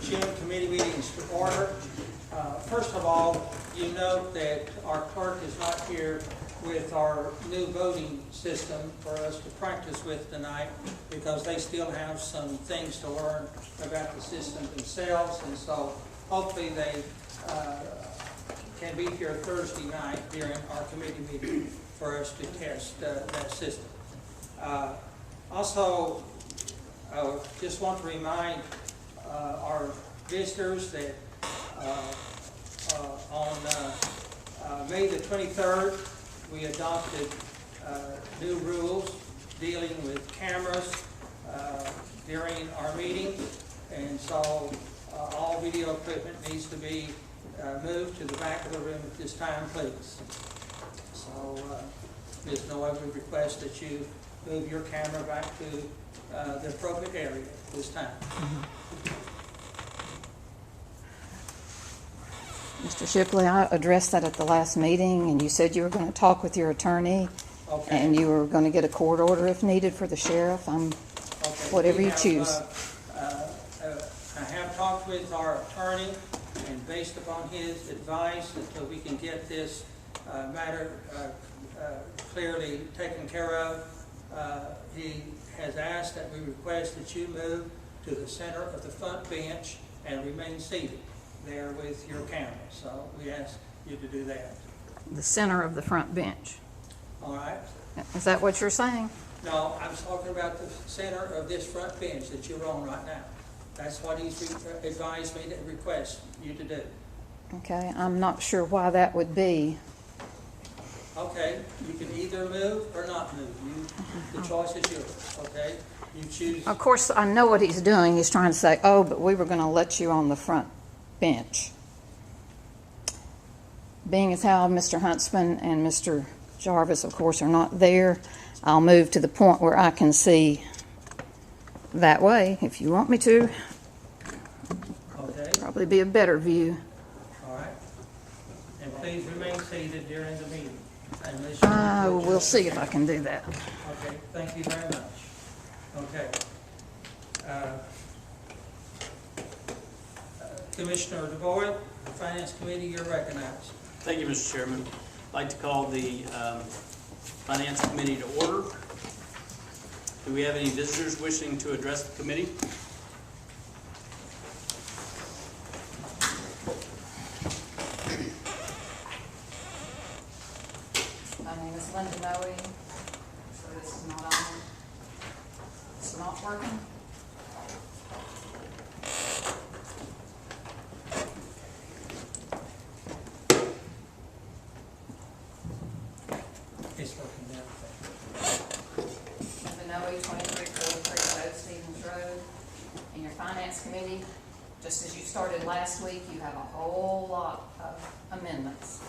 June committee meetings to order. First of all, you note that our clerk is not here with our new voting system for us to practice with tonight because they still have some things to learn about the system themselves, and so hopefully they can be here Thursday night during our committee meeting for us to test that system. Also, I just want to remind our visitors that on May the 23rd, we adopted new rules dealing with cameras during our meeting, and so all video equipment needs to be moved to the back of the room at this time, please. So, Ms. Noah, we request that you move your camera back to the appropriate area at this time. Mr. Shipley, I addressed that at the last meeting, and you said you were going to talk with your attorney, Okay. and you were going to get a court order if needed for the sheriff. Okay. Whatever We you have, choose. I have talked with our attorney, and based upon his advice, until we can get this matter clearly taken care of, he has asked that we request that you move to the center of the front bench and remain seated there with your camera. So we ask you to do that. The center of the front bench. All right? Is that what you're saying? No, I was talking about the center of this front bench that you're on right now. That's what he's advised me to request you to do. Okay, I'm not sure why that would be. Okay, you can either move or not move. The choice is yours, okay? You choose. Of course, I know what he's doing. He's trying to say, oh, but we were going to let you on the front bench. Being as how Mr. Huntsman and Mr. Jarvis, of course, are not there, I'll move to the point where I can see that way, if you want me to. Okay, Probably be a better view. all right. And please remain seated during the meeting. Unless you We'll see if I can do that. Okay, thank you very much. Okay. Commissioner DeBoyle, Finance Committee, you're recognized. Thank you, Mr. Chairman. I'd like to call the Finance Committee to order. Do we have any visitors wishing to address the committee? My name is Linda Noe. So this is not on. It's not working. It's working now. Linda Noe, 2343 Oak Stevens Road. In your Finance Committee, just as you started last week, you have a whole lot of amendments.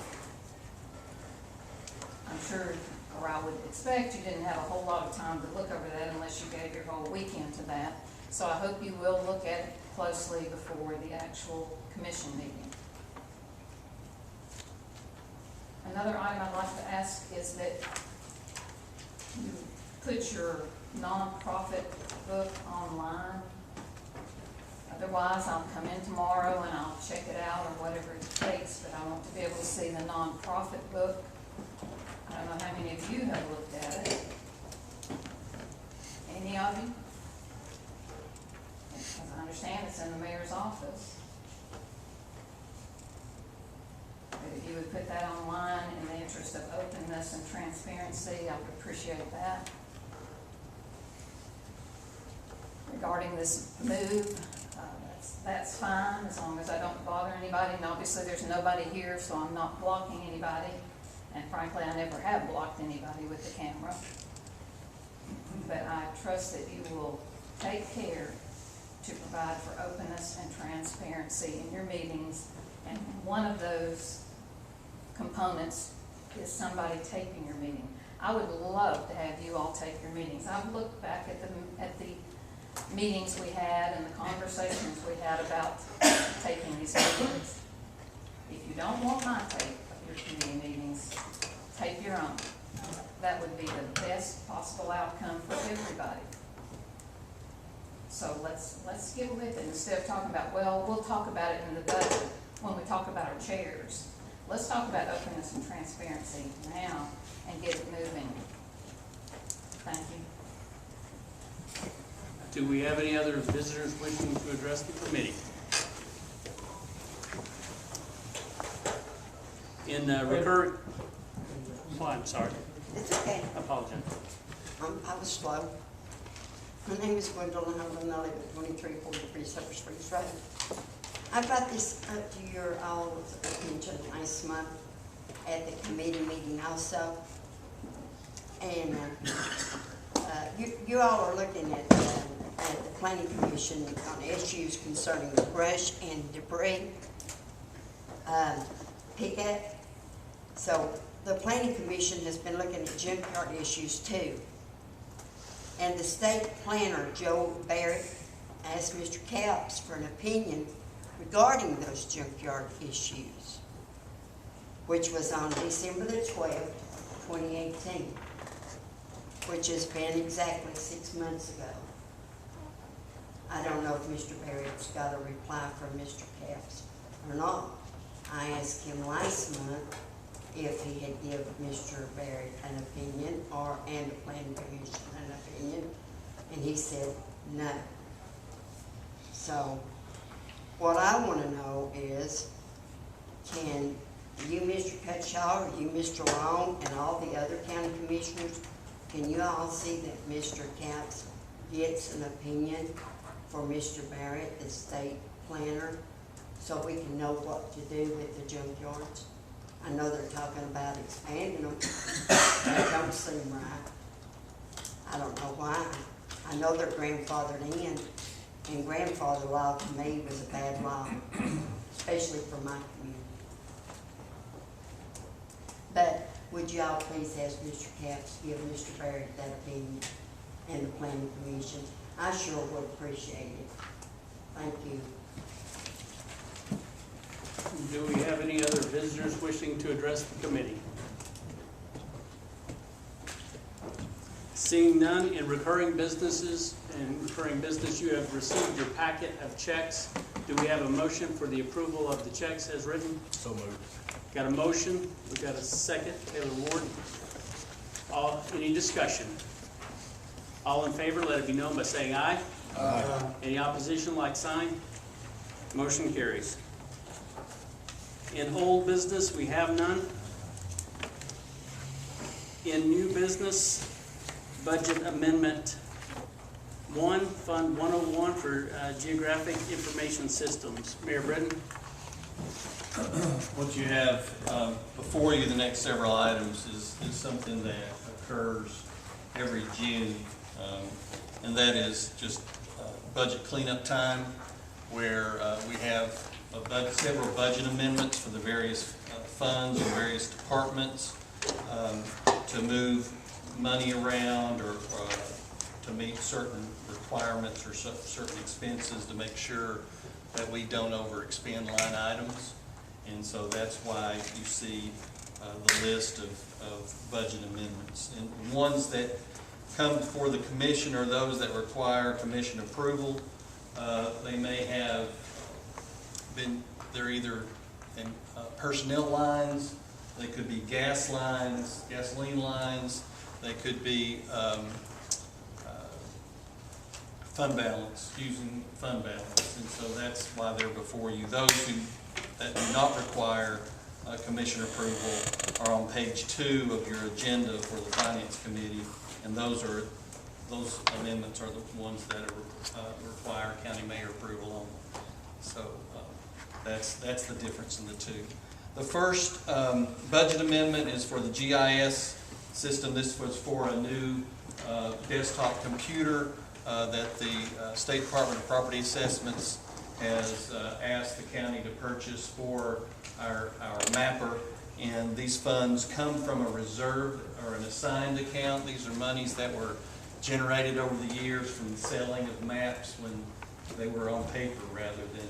I'm sure, or I would expect, you didn't have a whole lot of time to look over that unless you gave your whole weekend to that. So I hope you will look at it closely before the actual commission meeting. Another item I'd like to ask is that you put your nonprofit book online. Otherwise, I'll come in tomorrow and I'll check it out or whatever it takes, but I want to be able to see the nonprofit book. I don't know how many of you have looked at it. Any of you? As I understand, it's in the mayor's office. But if you would put that online in the interest of openness and transparency, I would appreciate that. Regarding this move, that's fine, as long as I don't bother anybody. And obviously, there's nobody here, so I'm not blocking anybody. And frankly, I never have blocked anybody with the camera. But I trust that you will take care to provide for openness and transparency in your meetings. And one of those components is somebody taping your meeting. I would love to have you all tape your meetings. I've looked back at the meetings we had and the conversations we had about taping these meetings. If you don't want my tape of your committee meetings, tape your own. That would be the best possible outcome for everybody. So let's get with it, instead of talking about, well, we'll talk about it in the budget when we talk about our chairs. Let's talk about openness and transparency now and get it moving. Thank you. Do we have any other visitors wishing to address the committee? In recurring, oh, I'm sorry, It's okay. I apologize. I was slow. My name is Gwendolyn Holden. I live at 2343 Supper Springs Road. I brought this up to your all's attention last month at the committee meeting also. And you all are looking at the planning commission on issues concerning the brush and debris pickup. So the planning commission has been looking at junkyard issues too. And the state planner, Joe Barrett, asked Mr. Capps for an opinion regarding those junkyard issues, which was on December the 12th, 2018, which has been exactly 6 months ago. I don't know if Mr. Barrett's got a reply from Mr. Capps or not. I asked him last month if he had given Mr. Barrett an opinion and the planning commission an opinion, and he said no. So what I want to know is, can you, Mr. Cutshaw, or you, Mr. Long, and all the other county commissioners, can you all see that Mr. Capps gets an opinion for Mr. Barrett, the state planner, so we can know what to do with the junkyards? I know they're talking about expanding them. That don't seem right. I don't know why. I know they're grandfathered in, and grandfather law to me was a bad law, especially for my community. But would you all please ask Mr. Capps to give Mr. Barrett that opinion and the planning commission? I sure would appreciate it. Thank you. Do we have any other visitors wishing to address the committee? Seeing none, in recurring businesses and recurring business, you have received your packet of checks. Do we have a motion for the approval of the checks as written? So moved. Got a motion, we've got a second, Taylor Ward. Any discussion? All in favor, let it be known by saying aye. Aye. Any opposition, like sign? Motion carries. In old business, we have none. In new business, budget amendment 1, Fund 101 for Geographic Information Systems. Mayor Britton? What you have before you, the next several items, is something that occurs every June, and that is just budget cleanup time, where we have several budget amendments for the various funds and various departments to move money around or to meet certain requirements or certain expenses to make sure that we don't overexpend line items. And so that's why you see the list of budget amendments. And ones that come before the commission are those that require commission approval. They may have been, they're either in personnel lines, they could be gas lines, gasoline lines, they could be fund balance, using fund balance. And so that's why they're before you. Those that do not require commission approval are on page 2 of your agenda for the Finance Committee, and those amendments are the ones that require county mayor approval on. So that's the difference in the two. The first budget amendment is for the GIS system. This was for a new desktop computer that the State Department of Property Assessments has asked the county to purchase for our mapper. And these funds come from a reserve or an assigned account. These are monies that were generated over the years from the selling of maps when they were on paper rather than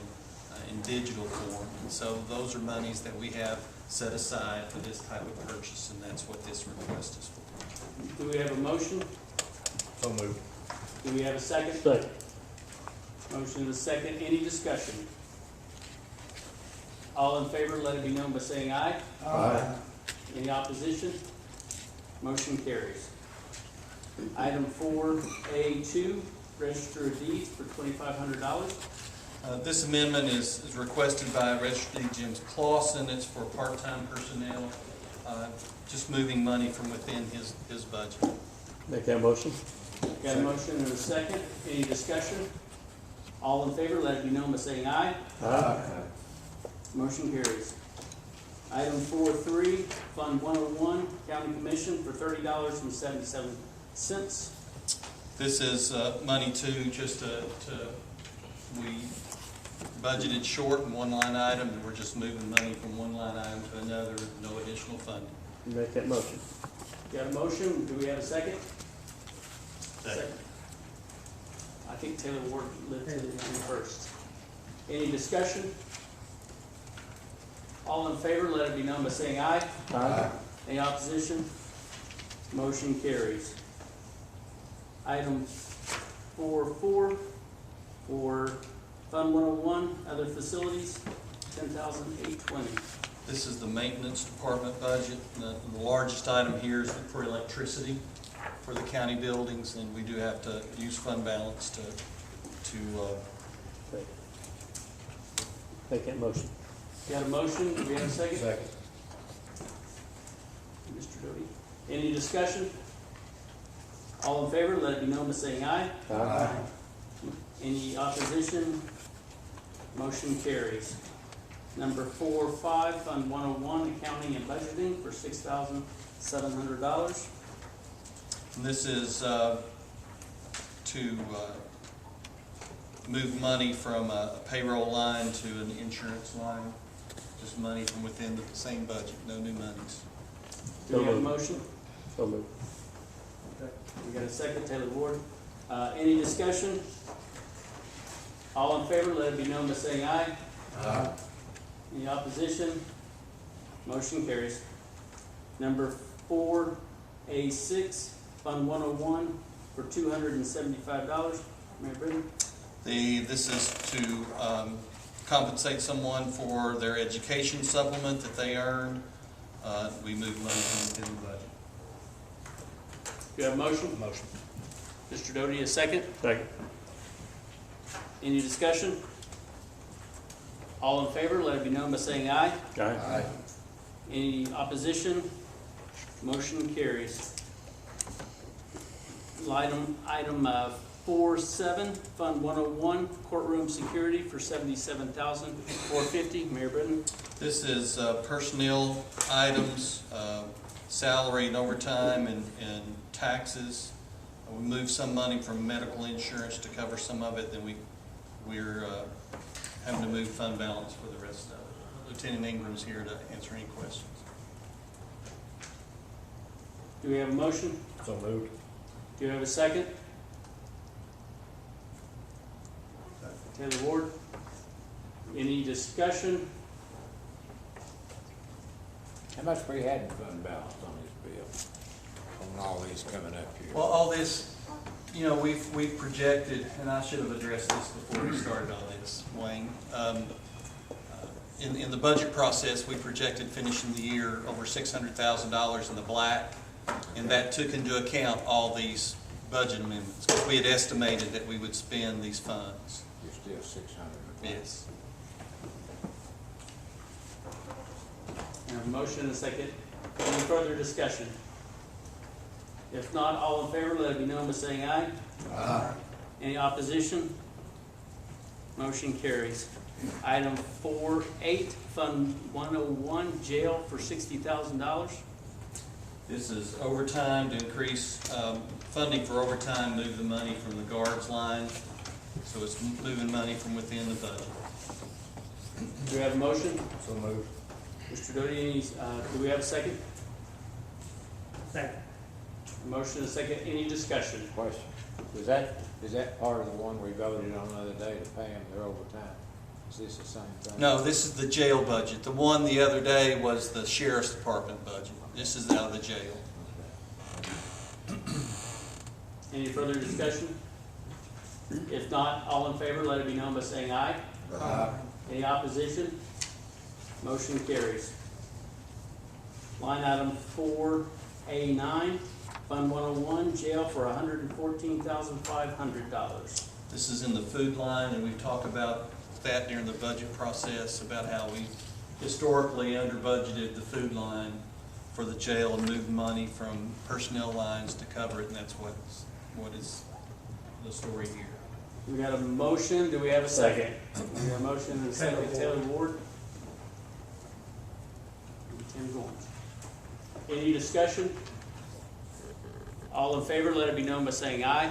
in digital form. And so those are monies that we have set aside for this type of purchase, and that's what this request is for. Do we have a motion? So moved. Do we have a second? Second. Motion and a second, any discussion? All in favor, let it be known by saying aye. Aye. Any opposition? Motion carries. Item 4A2, register of deeds for $2,500. This amendment is requested by Registered Deed James Clausen. It's for part-time personnel, just moving money from within his budget. Make that motion. Got a motion and a second, any discussion? All in favor, let it be known by saying aye. Aye. Motion carries. Item 4.3, Fund 101, County Commission for $30.77. This is money we budgeted short in one line item, and we're just moving money from one line item to another, no additional funding. Make that motion. Got a motion, do we have a second? Second. I think Taylor Ward lifted it in first. Any discussion? All in favor, let it be known by saying aye. Aye. Any opposition? Motion carries. Item 4.4 for Fund 101, other facilities, $10,820. This is the maintenance department budget. The largest item here is for electricity for the county buildings, and we do have to use fund balance to Make that motion. Got a motion, do we have a second? Second. Mr. Doty. Any discussion? All in favor, let it be known by saying aye. Aye. Any opposition? Motion carries. Number 4.5, Fund 101, Accounting and Budgeting for $6,700. And this is to move money from a payroll line to an insurance line. Just money from within the same budget, no new monies. Do we have a So moved. motion? So moved. We got a second, Taylor Ward. Any discussion? All in favor, let it be known by saying aye. Aye. Any opposition? Motion carries. Number 4A6, Fund 101 for $275. Mayor Britton? This is to compensate someone for their education supplement that they earned. We move money from within the budget. Do you have a motion? Motion. Mr. Doty, a second. Second. Any discussion? All in favor, let it be known by saying aye. Aye. Any opposition? Motion carries. Item 4.7, Fund 101, Courtroom Security for $77,450. Mayor Britton? This is personnel items, salary and overtime and taxes. We move some money from medical insurance to cover some of it, then we're having to move fund balance for the rest of it. Lieutenant Ingram's here to answer any questions. Do we have a motion? So moved. Do you have a second? Taylor Ward? Any discussion? How much we had in fund balance on this bill, on all these coming up here? Well, all this, we've projected, and I should have addressed this before we started on this, Wayne. In the budget process, we projected finishing the year over $600,000 in the black, and that took into account all these budget amendments, because we had estimated that we would spend these funds. You're still 600. Yes. I have a motion and a second. Any further discussion? If not, all in favor, let it be known by saying aye. Aye. Any opposition? Motion carries. Item 4.8, Fund 101, Jail for $60,000. This is overtime to increase funding for overtime, move the money from the guards line, so it's moving money from within the budget. Do we have a motion? So moved. Mr. Doty, do we have a second? Second. A motion and a second. Any discussion? Question, is that part of the one we voted on the other day to pay them their overtime? Is this the same thing? No, this is the jail budget. The one the other day was the sheriff's department budget. This is out of the jail. Any further discussion? If not, all in favor, let it be known by saying aye. Any opposition? Motion carries. Line item 4A9, Fund 101, jail for $114,500. This is in the food line, and we've talked about that during the budget process, about how we historically under budgeted the food line for the jail and moved money from personnel lines to cover it, and that's what is the story here. We got a motion, do we have a second? We got a motion and a second, Taylor Ward. Tim Goins. Any discussion? All in favor, let it be known by saying aye.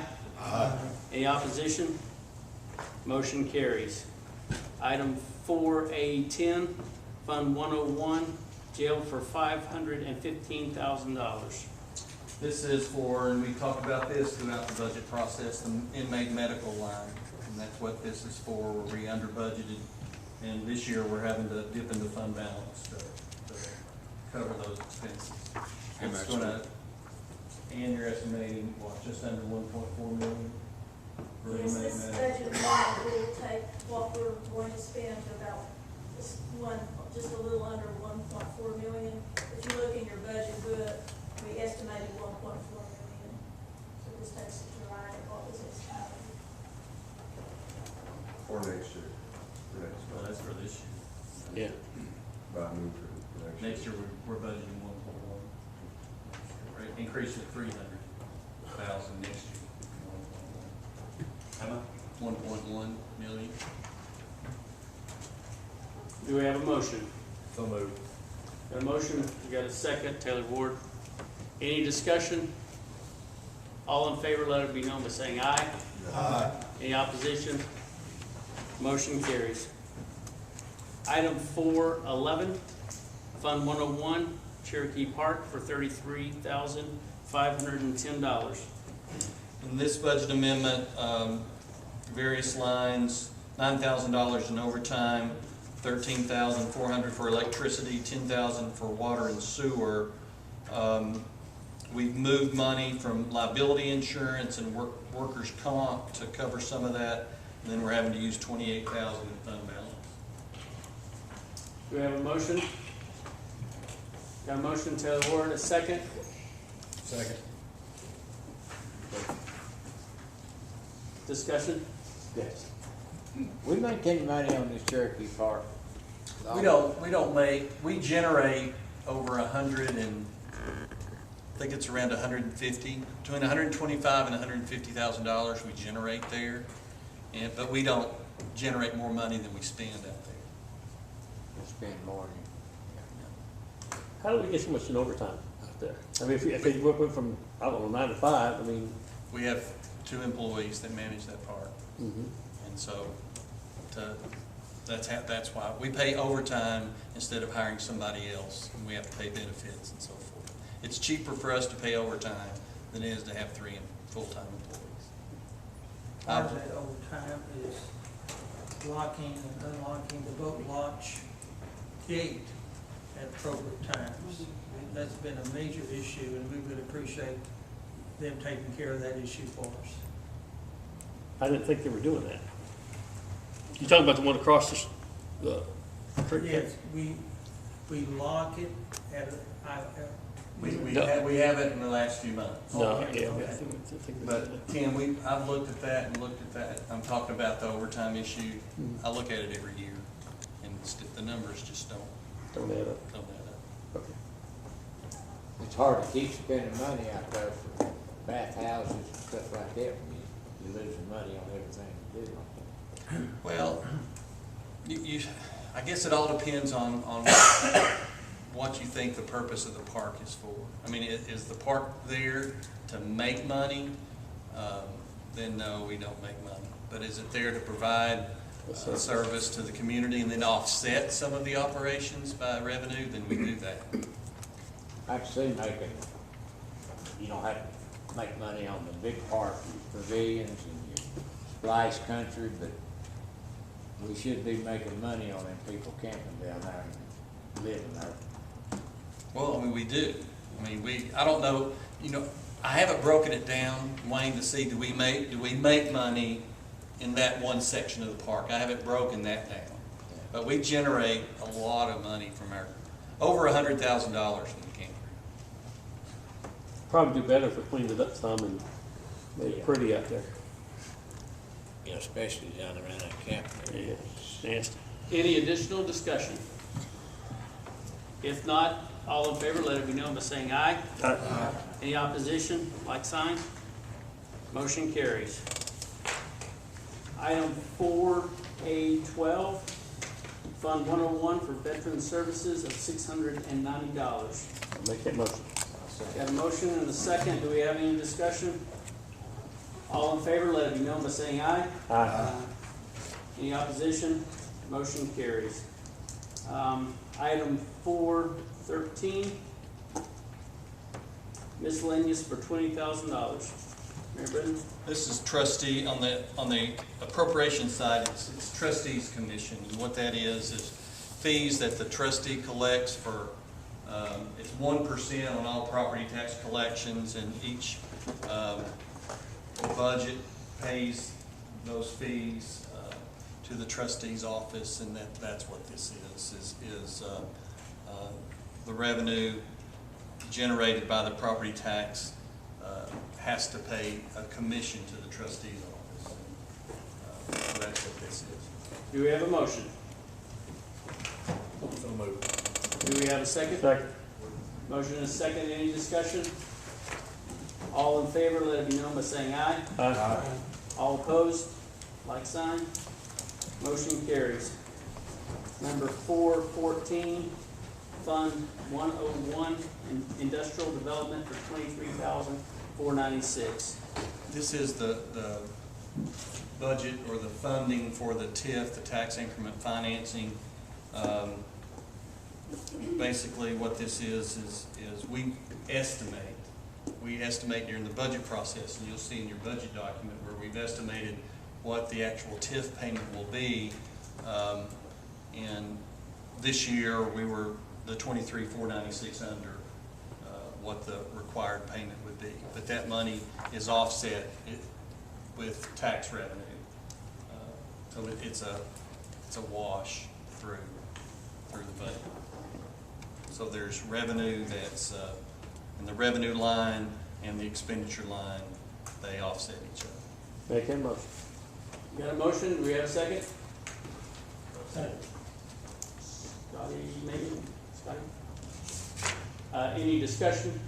Any opposition? Motion carries. Item 4A10, Fund 101, jail for $515,000. This is for, and we talked about this throughout the budget process, the inmate medical line, and that's what this is for. We're under budgeted, and this year we're having to dip into fund balance to cover those expenses. It's gonna, and you're estimating, what, just under 1.4 million? for Yes, inmate this medical? budget amendment will take what we're going to spend to about just a little under 1.4 million. If you look in your budget book, we estimated 1.4 million. So this takes it to right at what was estimated. Or next year. For next Well, that's for this year. Yeah. By move for next year. Next year, we're budgeting 1.1. Increase it 300,000 next year. How much? 1.1 million. Do we have a motion? So moved. Got a motion, we got a second, Taylor Ward. Any discussion? All in favor, let it be known by saying aye. Any opposition? Motion carries. Item 411, Fund 101, Cherokee Park for $33,510. In this budget amendment, various lines, $9,000 in overtime, $13,400 for electricity, $10,000 for water and sewer. We've moved money from liability insurance and workers' comp to cover some of that, and then we're having to use $28,000 in fund balance. Do we have a motion? Got a motion, Taylor Ward, a second? Second. Discussion? Yes. We make any money on this Cherokee Park? We generate over 100 and, I think it's around 150, between 125 and $150,000 we generate there. But we don't generate more money than we spend out there. We spend more than How do we get so much in overtime out there? I mean, if they went from, I don't know, 9 to 5, I mean. We have 2 employees that manage that park. And so that's why we pay overtime instead of hiring somebody else, and we have to pay benefits and so forth. It's cheaper for us to pay overtime than it is to have 3 full-time employees. Part of that overtime is locking and unlocking the boat launch gate at appropriate times. That's been a major issue, and we would appreciate them taking care of that issue for us. I didn't think they were doing that. You talking about the one across the creek? Yes, we lock it at We No. haven't in the last few months. No, Okay, yeah, okay. I think they did But that. Ken, I've looked at that and looked at that. I'm talking about the overtime issue. I look at it every year, and the numbers just don't Don't add up. add up. Okay. It's hard to keep spending money out there for bathhouses and stuff like that when you're losing money on everything you do. Well, I guess it all depends on what you think the purpose of the park is for. I mean, is the park there to make money? Then no, we don't make money. But is it there to provide a service to the community and then offset some of the operations by revenue? Then we do that. I can see making, you don't have to make money on the big park pavilions and your splice country, but we should be making money on them people camping down there and living there. Well, I mean, we do. I mean, I don't know, I haven't broken it down, Wayne, to see, do we make money in that one section of the park. I haven't broken that down. But we generate a lot of money from our, over $100,000 from the campground. Probably do better if we cleaned it up some and made it pretty out there. Yeah, especially down around that camp. Yeah, it's nasty. Any additional discussion? If not, all in favor, let it be known by saying aye. Aye. Any opposition, like sign? Motion carries. Item 4A12, Fund 101 for Veteran Services of $690. Make that motion. Got a motion and a second. Do we have any discussion? All in favor, let it be known by saying aye. Aye. Any opposition? Motion carries. Item 413, miscellaneous for $20,000. Mayor Britton? This is trustee, on the appropriation side, it's trustees commission. And what that is fees that the trustee collects for, it's 1% on all property tax collections, and each budget pays those fees to the trustee's office, and that's what this is the revenue generated by the property tax has to pay a commission to the trustee's office. So that's what this is. Do we have a motion? So moved. Do we have a second? Second. Motion and a second. Any discussion? All in favor, let it be known by saying aye. Aye. All opposed, like sign. Motion carries. Number 414, Fund 101, Industrial Development for $23,496. This is the budget or the funding for the TIF, the tax increment financing. Basically what this is we estimate during the budget process, and you'll see in your budget document where we've estimated what the actual TIF payment will be. And this year we were the $23,496 under what the required payment would be. But that money is offset with tax revenue. So it's a wash through the budget. So there's revenue that's in the revenue line and the expenditure line, they offset each other. Make that motion. Got a motion? Do we have a second? Second. Scotty, maybe? Scotty? Any discussion?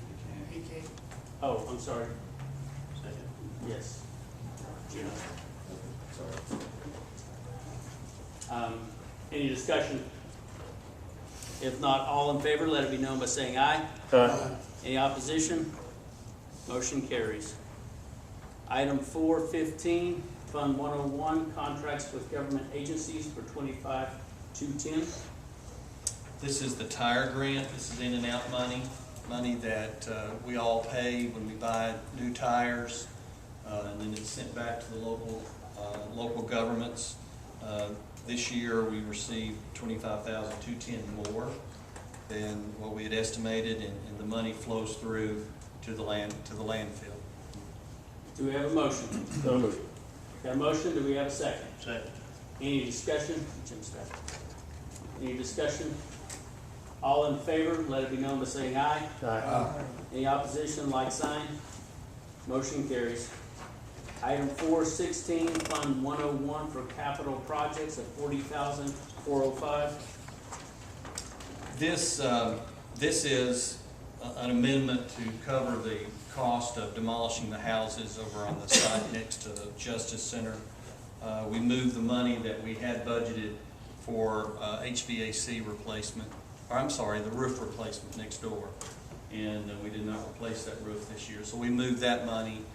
Oh, I'm sorry. Second. Yes. Gina. Any discussion? If not, all in favor, let it be known by saying aye. Aye. Any opposition? Motion carries. Item 415, Fund 101, Contracts with Government Agencies for $25,210. This is the tire grant. This is in and out money that we all pay when we buy new tires, and then it's sent back to the local governments. This year we received $25,210 more than what we had estimated, and the money flows through to the landfill. Do we have a motion? So moved. Got a motion? Do we have a second? Second. Any discussion? Jim Scott. Any discussion? All in favor, let it be known by saying aye. Aye. Any opposition, like sign. Motion carries. Item 416, Fund 101 for capital projects of $40,405. This is an amendment to cover the cost of demolishing the houses over on the site next to the Justice Center. We moved the money that we had budgeted for HVAC replacement, or I'm sorry, the roof replacement next door. And we did not replace that roof this year. So we moved that money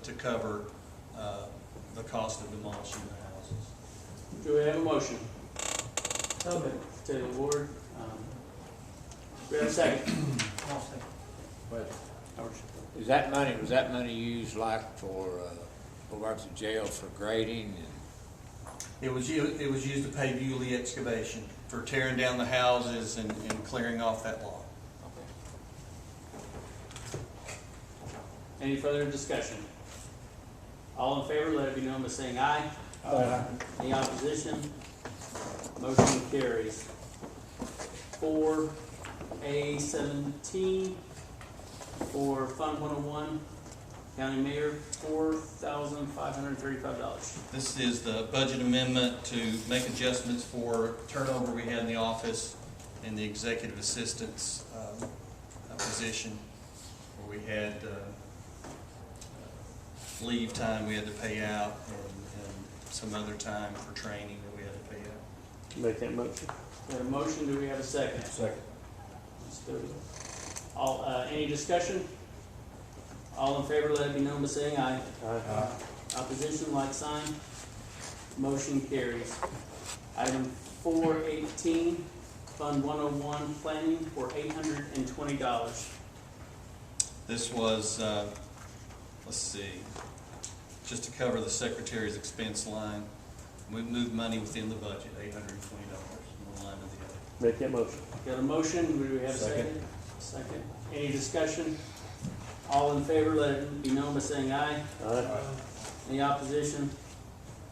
to cover the cost of demolishing the houses. Do we have a motion? Taylor Ward. Do we have a second? But was that money used like for, over at the jail for grading and? It was used to pay Bewley Excavation for tearing down the houses and clearing off that lot. Any further discussion? All in favor, let it be known by saying aye. Any opposition? Motion carries. 4A17 for Fund 101, County Mayor, $4,535. This is the budget amendment to make adjustments for turnover we had in the office and the executive assistant's position, where we had leave time we had to pay out and some other time for training that we had to pay out. Make that motion. Got a motion, do we have a second? Second. Let's do it. All, any discussion? All in favor, let it be known by saying aye. Aye. Opposition, like sign. Motion carries. Item 418, Fund 101, planning for $820. This was, let's see, just to cover the secretary's expense line. We moved money within the budget, $820 from one line to the other. Make that motion. Got a motion, do we have a second? Second. Any discussion? All in favor, let it be known by saying aye. Aye. Any opposition?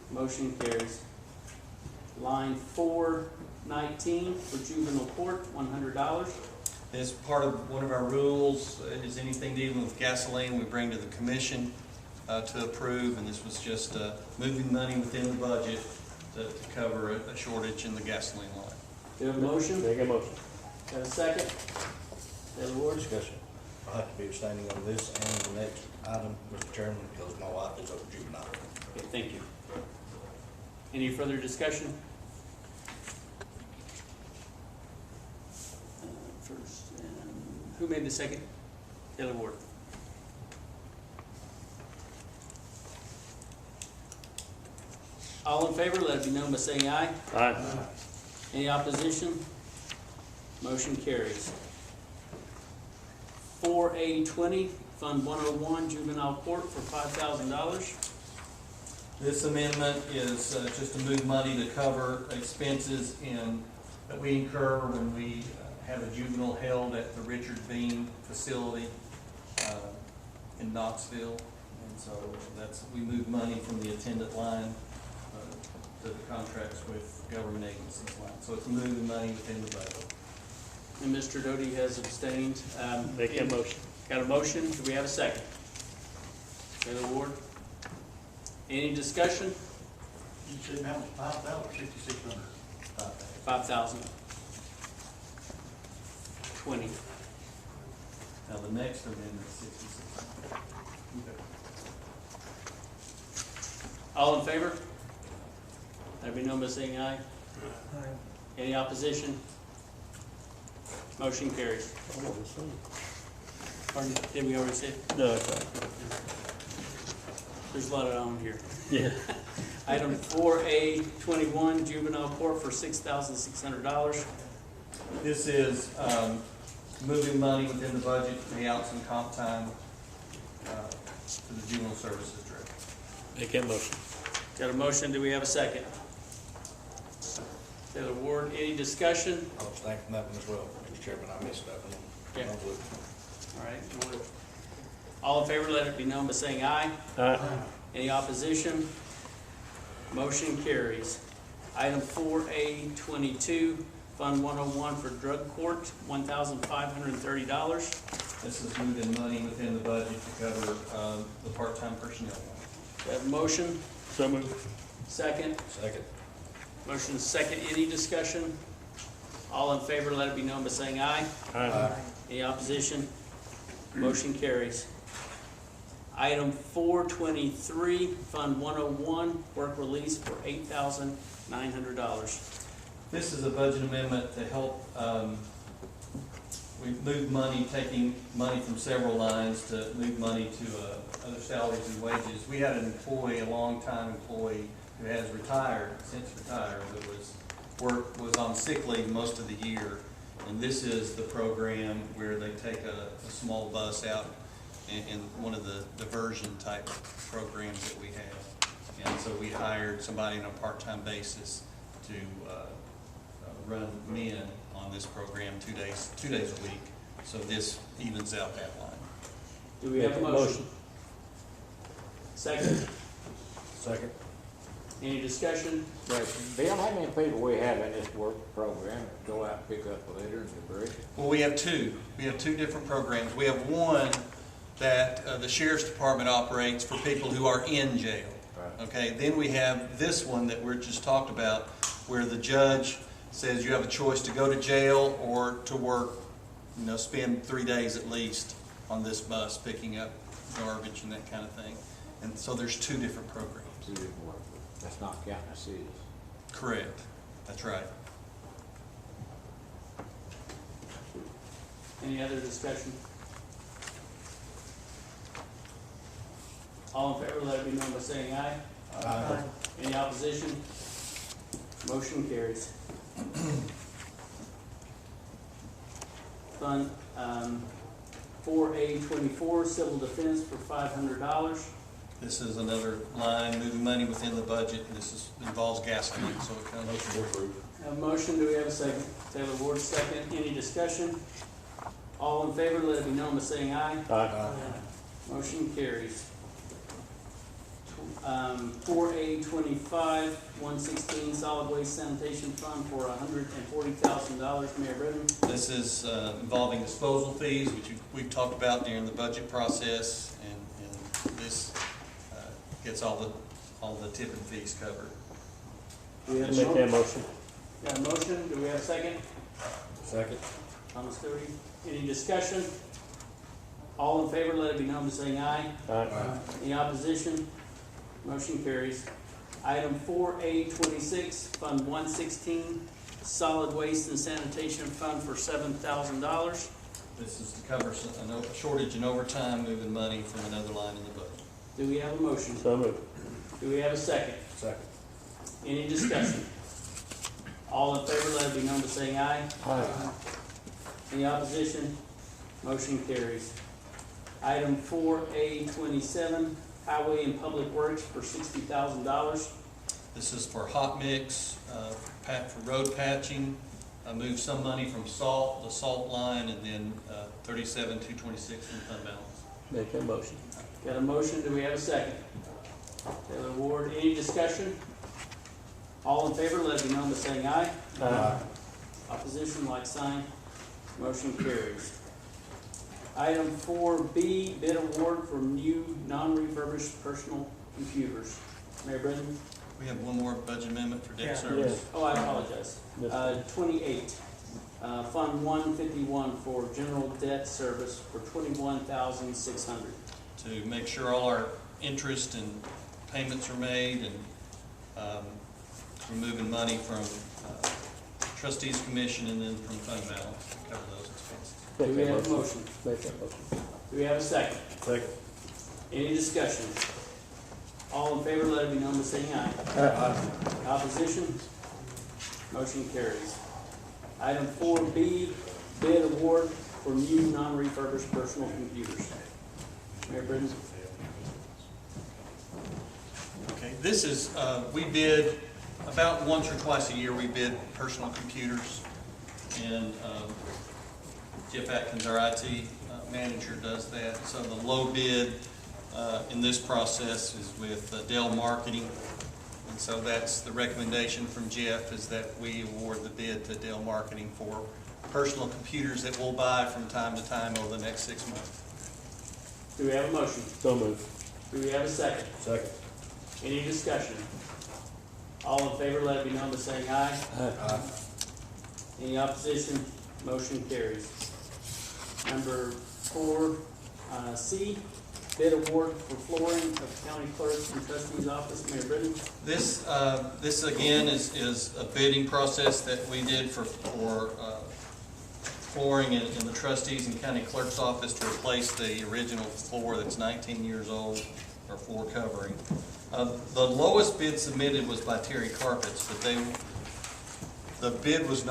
Motion carries. Line 419 for juvenile court, $100. As part of one of our rules, is anything dealing with gasoline we bring to the commission to approve, and this was just moving money within the budget to cover a shortage in the gasoline line. Do you have a motion? Make a motion. Got a second? Taylor Ward? Discussion. I'll have to be abstaining on this and the next item, Mr. Chairman, because my wife is over juvenile. Okay, thank you. Any further discussion? First, who made the second? Taylor Ward. All in favor, let it be known by saying aye. Aye. Any opposition? Motion carries. 4A20, Fund 101, Juvenile Court for $5,000. This amendment is just to move money to cover expenses that we incur when we have a juvenile held at the Richard Bean facility in Knoxville. And so we move money from the attendant line to the contracts with government agencies line. So it's moving money within the budget. And Mr. Doty has abstained. Make that motion. Got a motion, do we have a second? Taylor Ward? Any discussion? You said that was 5,000 or 6,600? 5,000. 20. Now, the next amendment is 66. All in favor? Let it be known by saying aye. Any opposition? Motion carries. Pardon, did we already say it? No, it's aye. There's a lot on here. Yeah. Item 4A21, juvenile court for $6,600. This is moving money within the budget to pay out some comp time to the juvenile services director. Make that motion. Got a motion, do we have a second? Taylor Ward, any discussion? I'll abstain from that one as well, Mr. Chairman. I missed that one. Okay. I was looking. All right. All in favor, let it be known by saying aye. Aye. Any opposition? Motion carries. Item 4A22, Fund 101 for drug court, $1,530. This is moving money within the budget to cover the part-time personnel. Do I have a motion? So moved. Second. Second. Motion is second. Any discussion? All in favor, let it be known by saying aye. Aye. Any opposition? Motion carries. Item 423, Fund 101, work release for $8,900. This is a budget amendment to help, we've moved money, taking money from several lines to move money to other salaries and wages. We had an employee, a long-time employee, who has since retired, that was on sick leave most of the year. And this is the program where they take a small bus out in one of the diversion type programs that we have. And so we hired somebody on a part-time basis to run men on this program 2 days a week. So this evens out that line. Do we have a motion? Second. Second. Any discussion? Question. Bill, how many people we have in this work program that go out and pick up litter and debris? Well, we have two. We have two different programs. We have one that the sheriff's department operates for people who are in jail. Right. Okay, then we have this one that we're just talked about, where the judge says you have a choice to go to jail or to work, spend 3 days at least on this bus picking up garbage and that kind of thing. And so there's two different programs. Two different work. That's not counting the cities. Correct. That's right. Any other discussion? All in favor, let it be known by saying aye. Aye. Any opposition? Motion carries. Fund, 4A24, civil defense for $500. This is another line moving money within the budget. Involves gasoline, so it kind of. Motion to approve. Have a motion, do we have a second? Taylor Ward, second. Any discussion? All in favor, let it be known by saying aye. Aye. Motion carries. 4A25, 116, solid waste sanitation fund for $140,000. Mayor Brennan. This is involving disposal fees, which we've talked about during the budget process, and this gets all the tip and fees covered. Do we have a Make that motion. Got a motion, do we have a second? Second. Thomas Stewart, any discussion? All in favor, let it be known by saying aye. Aye. Any opposition? Motion carries. Item 4A26, Fund 116, Solid Waste and Sanitation Fund for $7,000. This is to cover a shortage in overtime, moving money from another line in the budget. Do we have a motion? So moved. Do we have a second? Second. Any discussion? All in favor, let it be known by saying aye. Aye. Any opposition? Motion carries. Item 4A27, Highway and Public Works for $60,000. This is for hot mix, for road patching, move some money from the salt line, and then 37,226 in fund balance. Make that motion. Got a motion, do we have a second? Taylor Ward, any discussion? All in favor, let it be known by saying aye. Aye. Opposition, like sign. Motion carries. Item 4B, bid award for new non-refurbished personal computers. Mayor Brennan? We have one more budget amendment for debt Yeah. service. Oh, I apologize. Yes. 28, Fund 151 for general debt service for $21,600. To make sure all our interest and payments are made, and removing money from trustees commission and then from fund balance to cover those expenses. Do Make we that have a motion? Make that motion. Do we have a second? Second. Any discussion? All in favor, let it be known by saying aye. Aye. Opposition? Motion carries. Item 4B, bid award for new non-refurbished personal computers. Mayor Britton? Okay, this is, we bid, about once or twice a year, we bid personal computers. And Jeff Atkins, our IT manager, does that. So the low bid in this process is with Dell Marketing. And so that's the recommendation from Jeff, is that we award the bid to Dell Marketing for personal computers that we'll buy from time to time over the next 6 months. Do we have a motion? So moved. Do we have a second? Second. Any discussion? All in favor, let it be known by saying aye. Aye. Any opposition? Motion carries. Number 4C, bid award for flooring of county clerk's and trustee's office. Mayor Britton? This again is a bidding process that we did for flooring in the trustees and county clerk's office to replace the original floor that's 19 years old, or floor covering. The lowest bid submitted was by Terry Carpets, but the bid was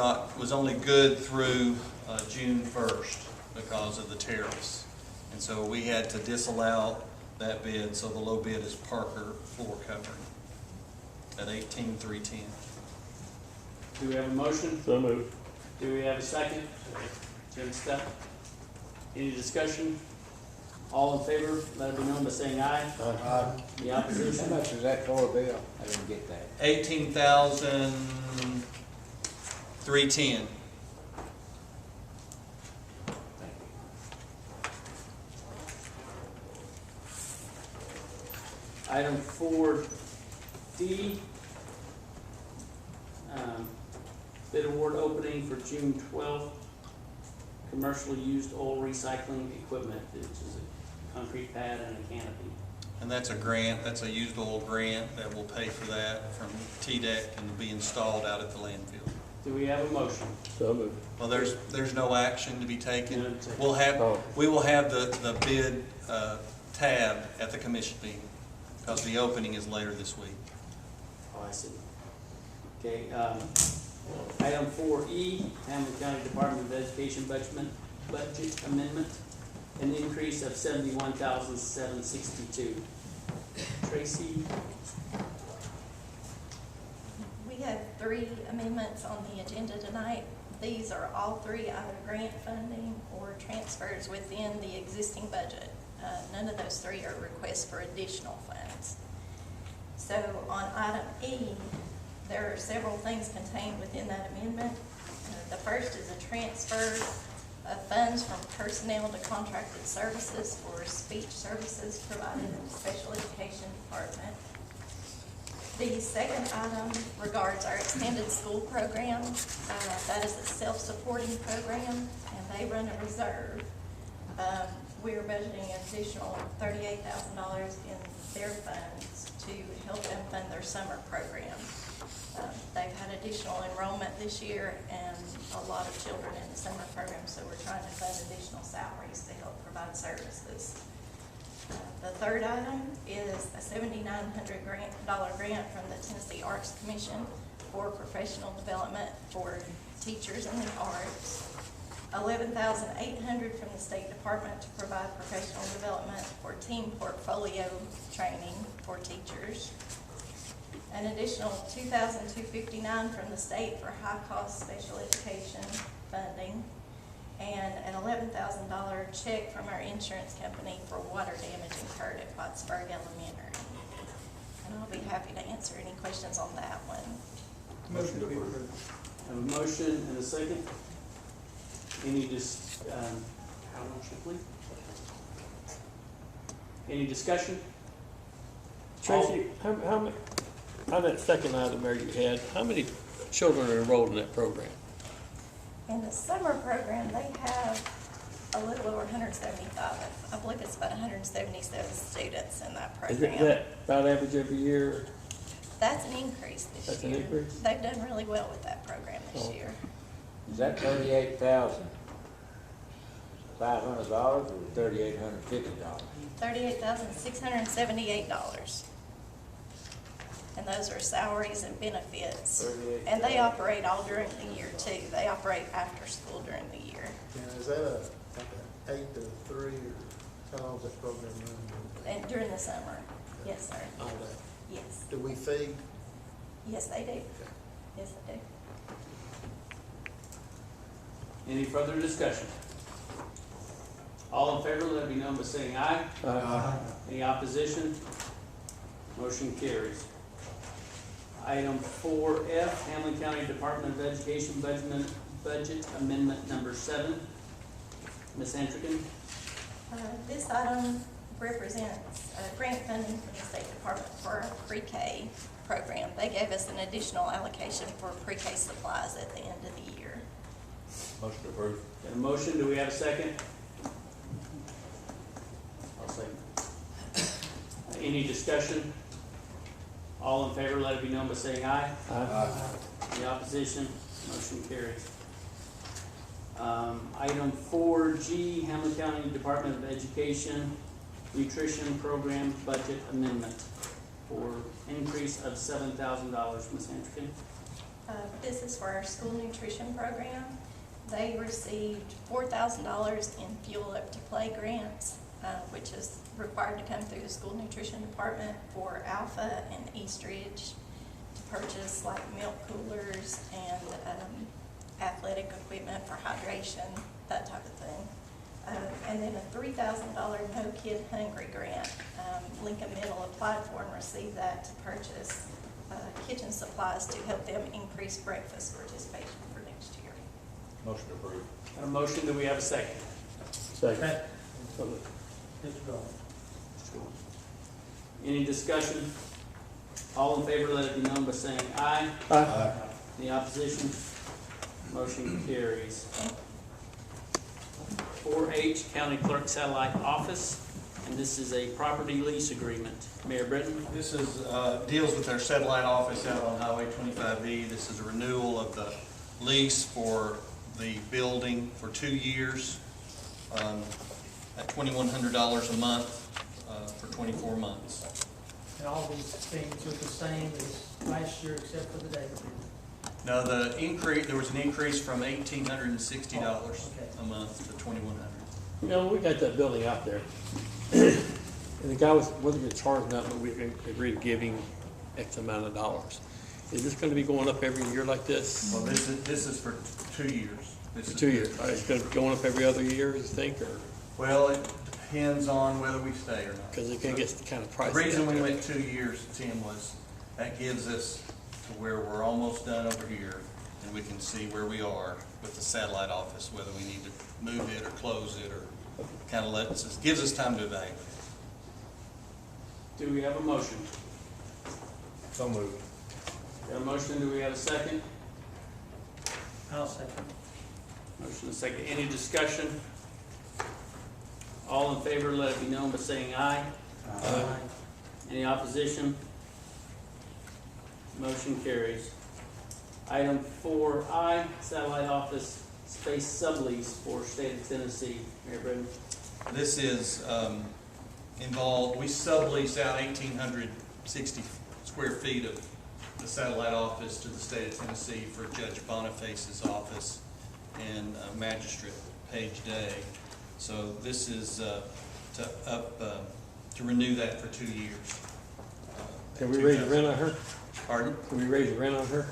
only good through June 1st because of the tariffs. And so we had to disallow that bid, so the low bid is Parker floor covering at $18,310. Do we have a motion? So moved. Do we have a second? Jim Step. Any discussion? All in favor, let it be known by saying aye. Any How opposition? much is that for, Bill? I didn't get that. 18,310. Thank you. Item 4D, bid award opening for June 12th, commercially used oil recycling equipment, which is a concrete pad and a canopy. And that's a grant, that's a used oil grant that will pay for that from TDEC and will be installed out at the landfill. Do we have a motion? So moved. Well, there's no action to be taken. No, take- We will have the bid tab at the commission meeting, because the opening is later this week. Oh, I see. Okay, item 4E, Hamilton County Department of Education budget amendment, an increase of $71,762. Tracy? We have 3 amendments on the agenda tonight. These are all 3 either grant funding or transfers within the existing budget. None of those 3 are requests for additional funds. So on item E, there are several things contained within that amendment. The first is a transfer of funds from personnel to contracted services for speech services provided in the special education department. The second item regards our extended school program. That is a self-supporting program, and they run a reserve. We are budgeting an additional $38,000 in their funds to help them fund their summer program. They've had additional enrollment this year and a lot of children in the summer program, so we're trying to fund additional salaries to help provide services. The third item is a $7,900 grant from the Tennessee Arts Commission for professional development for teachers in the arts. $11,800 from the State Department to provide professional development for team portfolio training for teachers. An additional $2,259 from the state for high-cost special education funding, and an $11,000 check from our insurance company for water damage incurred at Pottsburg Elementary. And I'll be happy to answer any questions on that one. Motion to approve. Have a motion and a second. Any Any discussion? Tracy, how many, on that second item there you had, how many children are enrolled in that program? In the summer program, they have a little over 175. I believe it's about 177 students in that Is program. it that about average every year? That's an increase this That's year. an increase? They've done really well with that program this Oh. year. Is that $38,500 or $3,850? $38,678. And those are salaries and benefits. 38,000. And they operate all during the year too. They operate after school during the year. Yeah, is that like a 8 to 3, or how long is that program run? And during the summer. Yes, sir. All day. Yes. Do we feed? Yes, they do. Yes, they do. Any further discussion? All in favor, let it be known by saying aye. Any opposition? Motion carries. Item 4F, Hamlin County Department of Education budget amendment number 7. Ms. Antrigan? This item represents grant funding from the State Department for our pre-K program. They gave us an additional allocation for pre-K supplies at the end of the year. Motion approved. Got a motion, do we have a second? I'll second. Any discussion? All in favor, let it be known by saying aye. Any opposition? Motion carries. Item 4G, Hamlin County Department of Education Nutrition Program Budget Amendment for increase of $7,000. Ms. Antrigan? This is for our school nutrition program. They received $4,000 in Fuel Up to Play grants, which is required to come through the school nutrition department for Alpha and Eastridge to purchase like milk coolers and athletic equipment for hydration, that type of thing. And then a $3,000 No Kid Hungry grant. Lincoln Middle applied for and received that to purchase kitchen supplies to help them increase breakfast participation for next year. Motion approved. A motion, do we have a second? Second. Mr. Gold. Any discussion? All in favor, let it be known by saying aye. Aye. Any opposition? Motion carries. 4H, County Clerk Satellite Office, and this is a property lease agreement. Mayor Britton? This is, deals with our satellite office out on Highway 25E. This is a renewal of the lease for the building for 2 years, at $2,100 a month, for 24 months. And all these things are the same as last year except for the date. Now, there was an increase from $1,860 a month to $2,100. You know, we got that building out there. And the guy wasn't gonna charge nothing, but we agreed to give him X amount of dollars. Is this gonna be going up every year like this? Well, this is for 2 years. This For is 2 years? All right, it's gonna be going up every other year, you think, or, Well, it depends on whether we stay or not. because it can get kind of The pricey. reason out we there. went 2 years, Tim, was that gives us to where we're almost done over here, and we can see where we are with the satellite office, whether we need to move it or close it, or kind of gives us time to evaluate. Do we have a motion? So moved. Got a motion, do we have a second? I'll second. Motion and second. Any discussion? All in favor, let it be known by saying aye. Aye. Any opposition? Motion carries. Item 4I, Satellite Office Space Sublease for State of Tennessee. Mayor Britton? This is involved, we sublease out 1,860 square feet of the satellite office to the state of Tennessee for Judge Boniface's office and Magistrate Paige Day. So this is to renew that for 2 years. Can we raise the rent on her? Pardon? Can we raise the rent on her?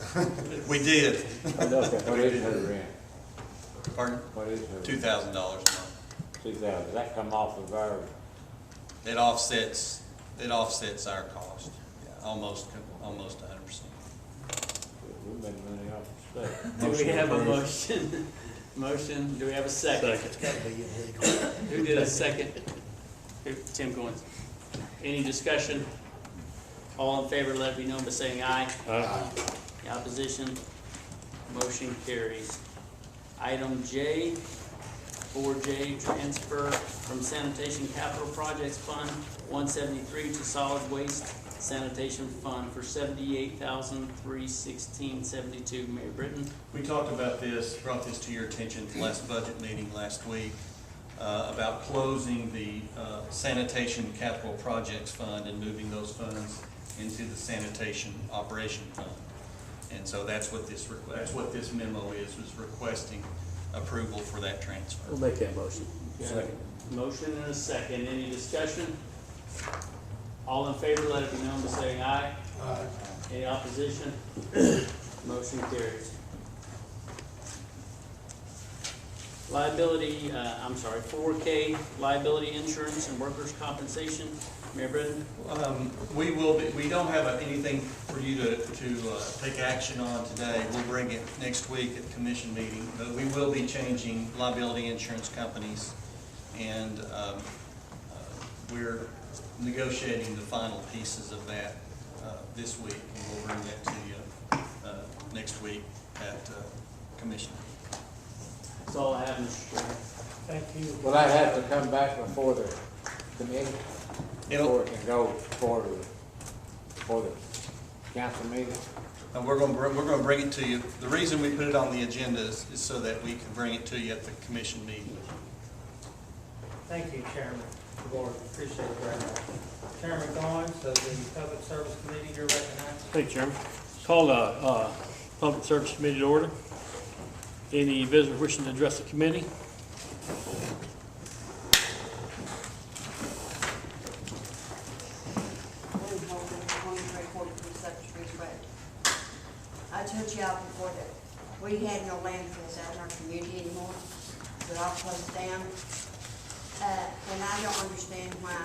We did. What is her rent? Pardon? What is her? $2,000 a month. 2,000, does that come off of our, It offsets our cost, yeah, almost 100%. we made money off the state. Do we have a motion? Motion, do we have a second? Who did a second? Tim Goins. Any discussion? All in favor, let it be known by saying aye. Aye. Any opposition? Motion carries. Item J, 4J, transfer from Sanitation Capital Projects Fund 173 to Solid Waste Sanitation Fund for $78,316.72. Mayor Britton? We talked about this, brought this to your attention at the last budget meeting last week, about closing the Sanitation Capital Projects Fund and moving those funds into the Sanitation Operation Fund. And so that's what this memo is requesting approval for that transfer. We'll make that motion. Second. Motion and a second. Any discussion? All in favor, let it be known by saying aye. Aye. Any opposition? Motion carries. Liability, 4K, liability insurance and workers' compensation. Mayor Britton? We don't have anything for you to take action on today. We'll bring it next week at the commission meeting. But we will be changing liability insurance companies, and we're negotiating the final pieces of that this week, and we'll bring that to you next week at commission. That's all I have, Mr. Chairman. Thank you. Will that have to come back before the committee? It'll- Before it can go before the council meeting? And we're going to bring it to you. The reason we put it on the agenda is so that we can bring it to you at the commission meeting. Thank you, Chairman, the board, appreciate it very much. Chairman Goins of the Public Service Committee, you're recognized. Thank you, Chairman. Call the Public Service Committee to order. Any visitors wishing to address the committee? I told y'all before that we had no landfills out in our community anymore. They're all closed down. And I don't understand why,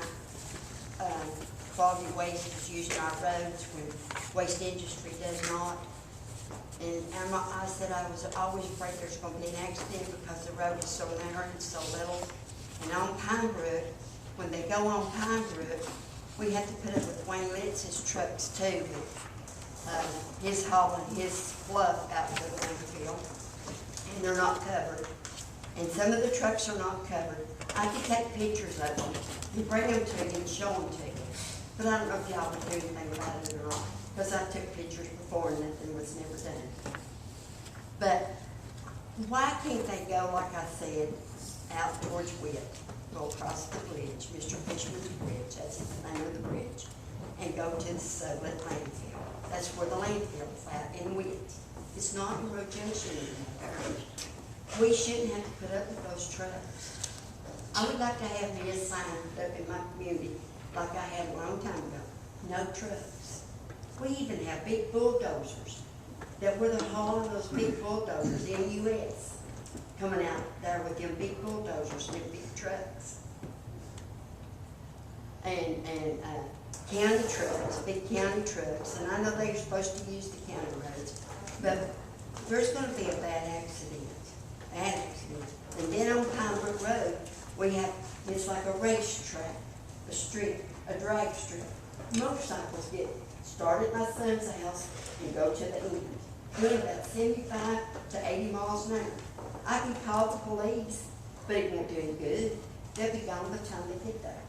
Quality Waste is using our roads when Waste Industry does not. And I said I was always afraid there's gonna be an accident because the road is so narrow and so little. And on Pine Brook, when they go on Pine Brook, we have to put up with Wayne Litz's trucks too, with, his hauling his fluff out to the landfill, and they're not covered. And some of the trucks are not covered. I could take pictures of them and bring them to you and show them to you. But I don't know if y'all would do anything about it or not, because I took pictures before and nothing was never done. But why can't they go, like I said, out towards Witt, go across the bridge, Mr. Fishman's Bridge, that's the name of the bridge, and go to the Sublette landfill. That's where the landfill is at, in Witt. It's not in Road Junction anymore. We shouldn't have to put up with those trucks. I would like to have me a sign up in my community, like I had a long time ago, no trucks. We even have big bulldozers that were the hauling those big bulldozers in US, coming out there with them big bulldozers and them big trucks. And county trucks, big county trucks, and I know they're supposed to use the county roads, but there's gonna be a bad accident. And then on Pine Brook Road, we have, it's like a racetrack, a street, a drag strip. Motorcycles get started at my son's house and go to the end, doing about 75 to 80 miles an hour. I can call the police, but it won't do any good. They'll be gone by the time they get there.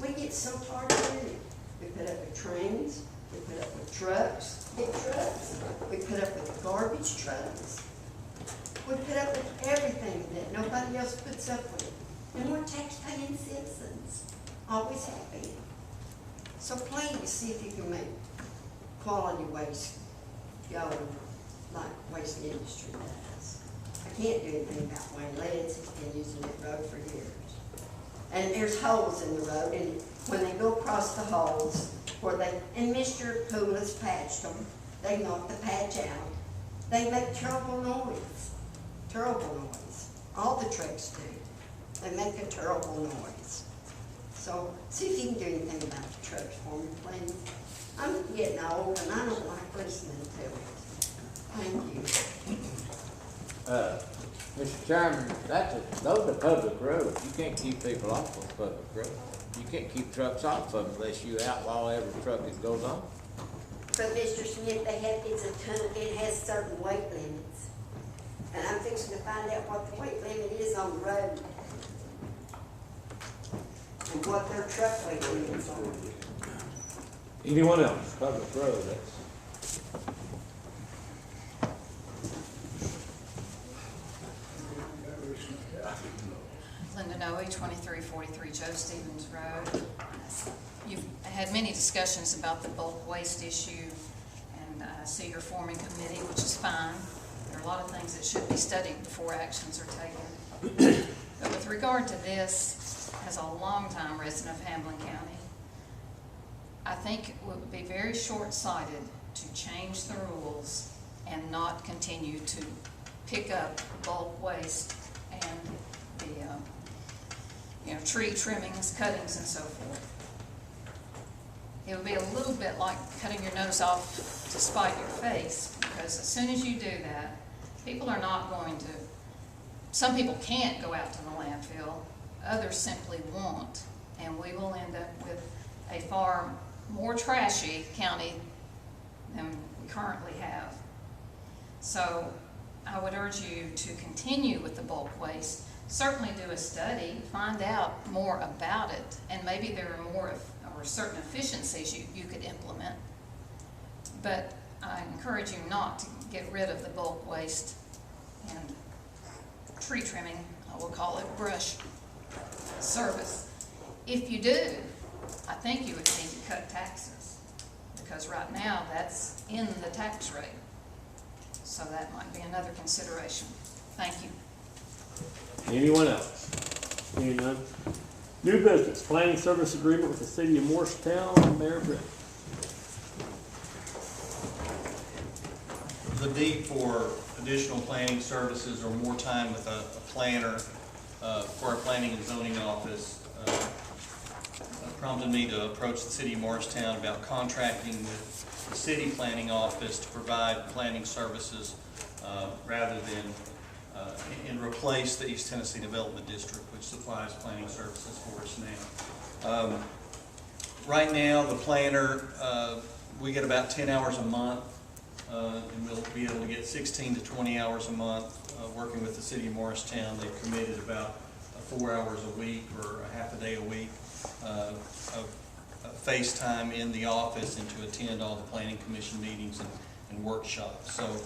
We get so far down it. We put up with trains, we put up with trucks, big trucks. We put up with garbage trucks. We put up with everything that nobody else puts up with. And we're tax-paying citizens, always have been. So please, see if you can make Quality Waste go like Waste Industry does. I can't do anything about Wayne Lids, he's been using that road for years. And there's holes in the road, and when they go across the holes, and Mr. Poulos patched them, they knocked the patch out. They make terrible noise. All the trucks do. They make a terrible noise. So, see if you can do anything about the trucks for me, please. I'm getting old and I don't like listening to it. Thank you. Mr. Chairman, those are public roads. You can't keep people off of public roads. You can't keep trucks off of them unless you outlaw every truck that goes on. But Mr. Smith, it has certain weight limits. And I'm fixing to find out what the weight limit is on the road. And what their truck weight limits are. Anyone else? Public road, that's. Linda Noe, 2343 Joe Stevens Road. You've had many discussions about the bulk waste issue, and I see you're forming a committee, which is fine. There are a lot of things that should be studied before actions are taken. But with regard to this, as a longtime resident of Hamlin County, I think it would be very short-sighted to change the rules and not continue to pick up bulk waste and the tree trimmings, cuttings, and so forth. It would be a little bit like cutting your nose off to spite your face, because as soon as you do that, people are not going to, some people can't go out to the landfill, others simply won't, and we will end up with a far more trashy county than we currently have. So I would urge you to continue with the bulk waste. Certainly do a study, find out more about it, and maybe there are more or certain efficiencies you could implement. But I encourage you not to get rid of the bulk waste and tree trimming, I will call it brush service. If you do, I think you would need to cut taxes, because right now that's in the tax rate. So that might be another consideration. Thank you. Anyone else? Hearing none. New business, planning service agreement with the city of Morristown, Mayor Britt. The need for additional planning services or more time with a planner for our planning and zoning office prompted me to approach the city of Morristown about contracting with the city planning office to provide planning services rather than and replace the East Tennessee Development District, which supplies planning services for us now. Right now, the planner, we get about 10 hours a month, and we'll be able to get 16 to 20 hours a month working with the city of Morristown. They've committed about 4 hours a week or a half a day a week of face time in the office and to attend all the planning commission meetings and workshops. So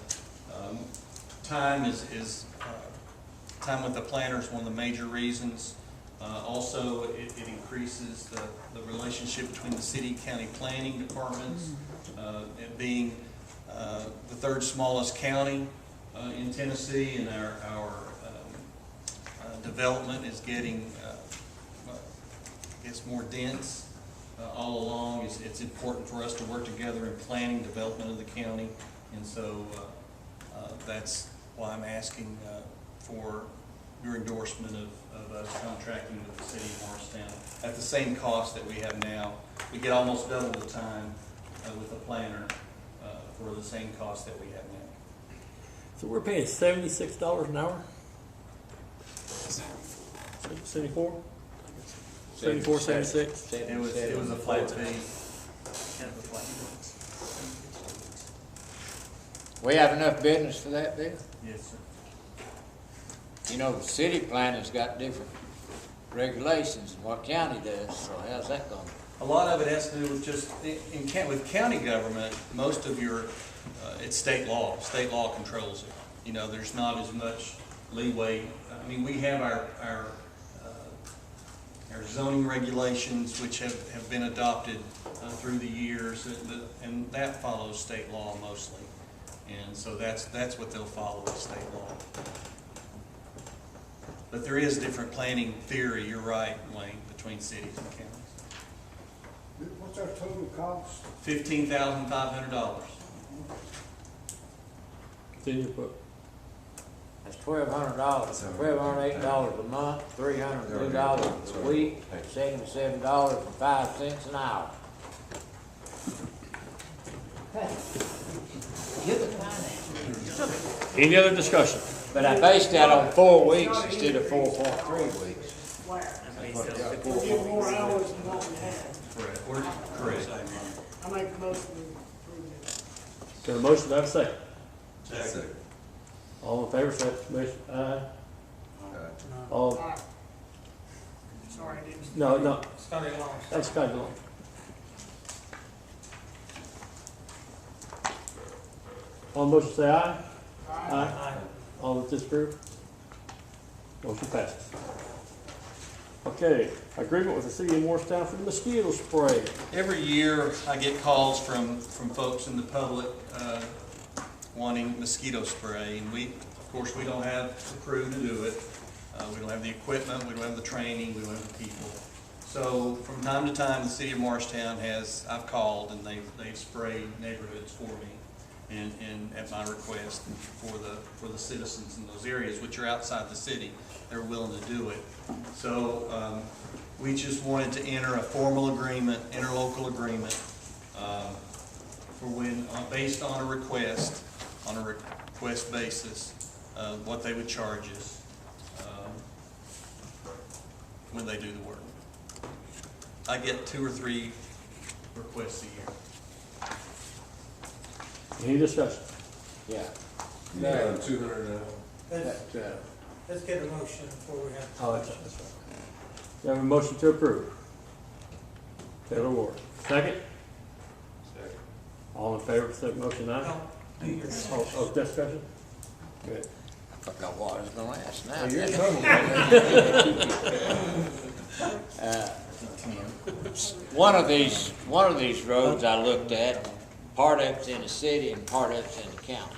time is time with the planner is one of the major reasons. Also, it increases the relationship between the city and county planning departments. It being the third smallest county in Tennessee, and our development is getting gets more dense all along. It's important for us to work together in planning development of the county, and so that's why I'm asking for your endorsement of us contracting with the city of Morristown at the same cost that we have now. We get almost double the time with a planner for the same cost that we have now. So we're paying $76 an hour? 74? 74, 76? It was a flat fee. Kind of a flat fee. We have enough business for that, Bill? Yes, sir. You know, the city planning's got different regulations than what county does, so how's that going? A lot of it has to do with just, with county government, most of your, it's state law. State law controls it. You know, there's not as much leeway. I mean, we have our zoning regulations, which have been adopted through the years, and that follows state law mostly. And so that's what they'll follow, is state law. But there is different planning theory, you're right, Wayne, between cities and counties. What's our total cost? $15,500. It's in your book. That's $1,200, $1,208 a month, $302 a week, $77.05 an hour. Any other discussion? But I based that on 4 weeks instead of 4.3 weeks. We'll give more hours than what we have. Correct. I make a motion to approve it. Got a motion, do I have a second? Second. All in favor, say aye. All, Sorry, I didn't. no, Scotty Long. that's kind of long. All in motion, say aye. Aye. All that disapprove? Motion passes. Okay, agreement with the city of Morristown for mosquito spray. Every year, I get calls from folks in the public wanting mosquito spray, and of course, we don't have the crew to do it. We don't have the equipment, we don't have the training, we don't have the people. So from time to time, the city of Morristown I've called, and they've sprayed neighborhoods for me, and at my request for the citizens in those areas, which are outside the city. They're willing to do it. So we just wanted to enter a formal agreement, interlocal agreement, for when, based on a request basis, what they would charge us when they do the work. I get 2 or 3 requests a year. Any discussion? Yeah. Yeah, 200 Let's get a motion before we have. Oh, that's right. You have a motion to approve. Taylor Ward. Second? Second. All in favor, say motion aye. No, do your. Oh, discussion? Good. I forgot what I was gonna ask now. Well, you're in trouble. One of these roads I looked at, part of it's in the city and part of it's in the county.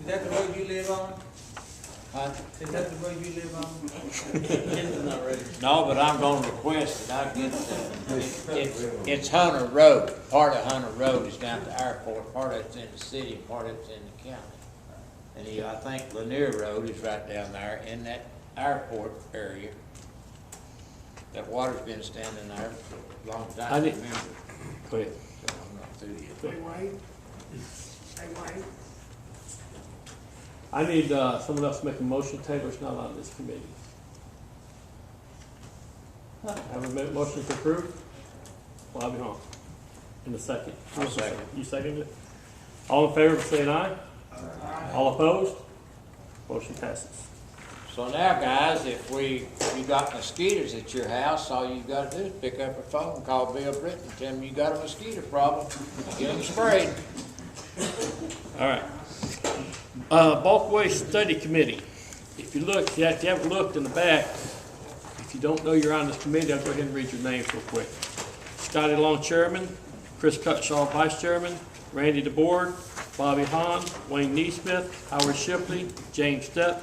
Is that the road you live on? Huh? Is that the road you live on? No, but I'm gonna request that I get it's Hunter Road. Part of Hunter Road is down at the airport, part of it's in the city and part of it's in the county. And I think Lanier Road is right down there in that airport area. That water's been standing there for a long time, I I need- remember. Go ahead. So I'm not through yet. I need, someone else to make a motion. Taylor's not on this committee. Have a motion to approve? Bobby Hahn. In the second. I'll second. You seconded it? All in favor, saying aye? Aye. All opposed? Motion passes. So now, guys, if you got mosquitoes at your house, all you gotta do is pick up a phone, call Bill Britton, tell him you got a mosquito problem, get them sprayed. All right. Bulk Waste Study Committee. If you look, if you haven't looked in the back, if you don't know you're on this committee, I'll go ahead and read your names real quick. Scotty Long, Chairman. Chris Cutshaw, Vice Chairman. Randy DeBoard. Bobby Hahn. Wayne Neesmith. Howard Shipley. James Stepp.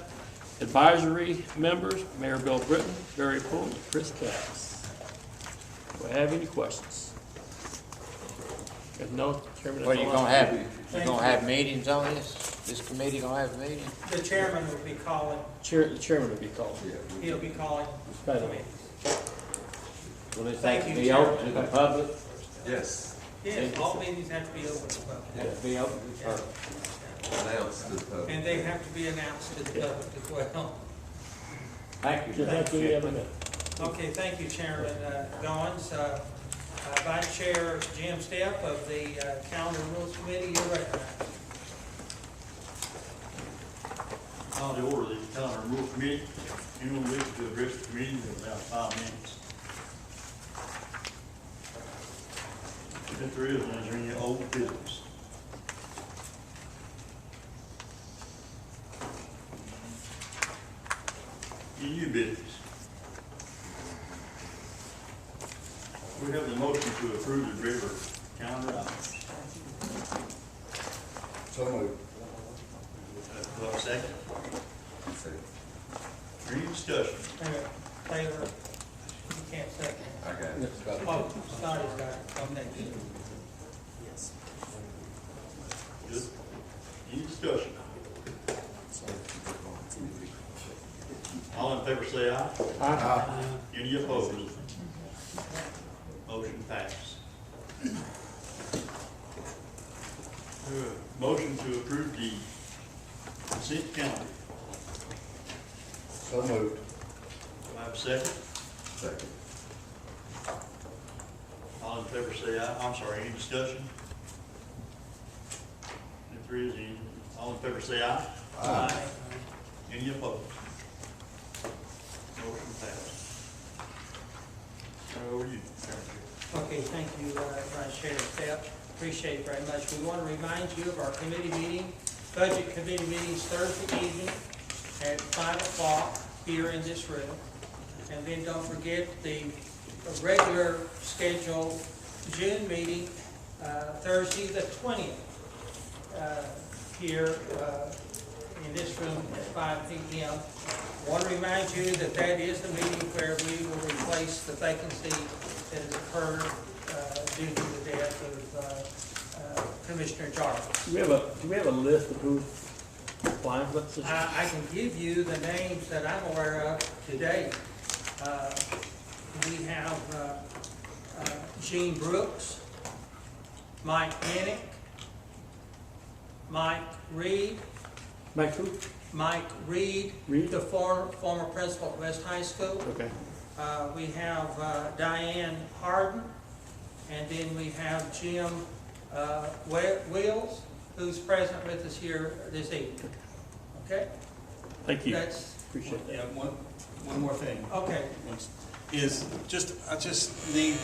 Advisory members, Mayor Bill Britton, Barry Poole, and Chris Cass. Do I have any questions? If no, Chairman, What, that's you all gonna I have, you gonna have meetings on this? This committee gonna have a meeting? The chairman will be calling, The chairman will be called. he'll be calling Right. committees. Will this Thank thing you, be open to Chairman. the public? Yes, Yes, all meetings have to be open to the public. Will it be open to the public? announced to the public. And they have to be announced to the public as well. Thank you. Just like any other minute. Okay, thank you, Chairman Goins. Vice Chair Jim Stepp of the Calendar Rules Committee, you're recognized. On the order of the Calendar Rule Committee, anyone wish to address the committee in about 5 minutes. If there is there any old business? Any new business? We have the motion to approve the regular calendar items. So moved. Do I have a second? Second. Any discussion? Taylor, you can't second. I got it. Oh, Scotty's got it. Oh, next. Good. Any discussion? All in favor say aye. Aye. Any opposed? Motion passed. Motion to approve the consent calendar. So moved. Do I have a second? Second. All in favor say aye. I'm sorry, any discussion? If there is any, all in favor say aye. Aye. Any opposed? Motion passed. Over to you, Chairman. Okay, thank you, Vice Chair Stepp. Appreciate it very much. We want to remind you of our committee meeting, budget committee meetings Thursday evening at 5 o'clock here in this room. And then don't forget the regular scheduled June meeting, Thursday the 20th, here in this room at 5 p.m. Want to remind you that that is the meeting where we will replace the vacancy that has occurred due to the death of Commissioner Jarvis. Do we have a list of who's applying for that position? I can give you the names that I'm aware of today. We have Gene Brooks, Mike Manick, Mike Reed, Mike who? Mike Reed, Reed? the former principal at West High School. Okay. We have Diane Harden, and then we have Jim Wills, who's present with us here this evening. Okay? Thank you. That's, Appreciate that. Yeah, one more thing. okay. Is just, I just need,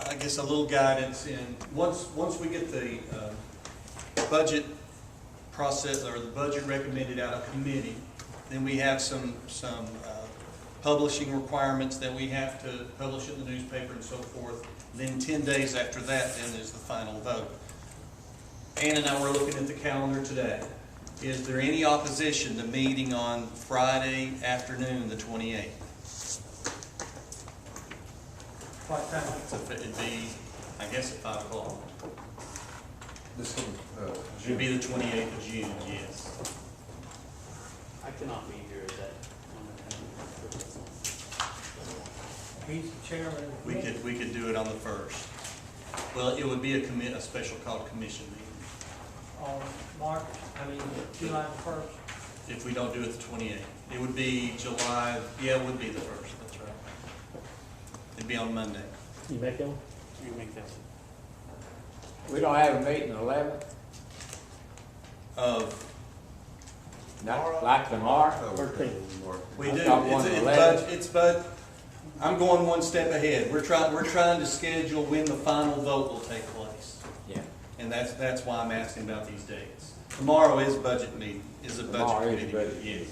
I guess, a little guidance in, once we get the budget process, or the budget recommended out of committee, then we have some publishing requirements that we have to publish in the newspaper and so forth. Then 10 days after that, then is the final vote. Ann and I were looking at the calendar today. Is there any opposition to meeting on Friday afternoon, the 28th? What time? So it'd be, I guess, at 5 o'clock. This one, It would be the 28th of June, yes. cannot be here at that. He's the chairman of the We committee. we could do it on the first. Well, it would be a special called commission meeting, On July the first. if we don't do it the 28th. It would be July, yeah, it would be the first, that's right. It'd be on Monday. You make it? You make that. We don't have a meeting the 11th, Of, not like tomorrow. 13th. we I do, thought one I'm going one step ahead. We're trying to schedule when the final vote will take place. Yeah, And that's why I'm asking about these dates. Tomorrow is budget meeting, is a budget Tomorrow is committee budget. meeting,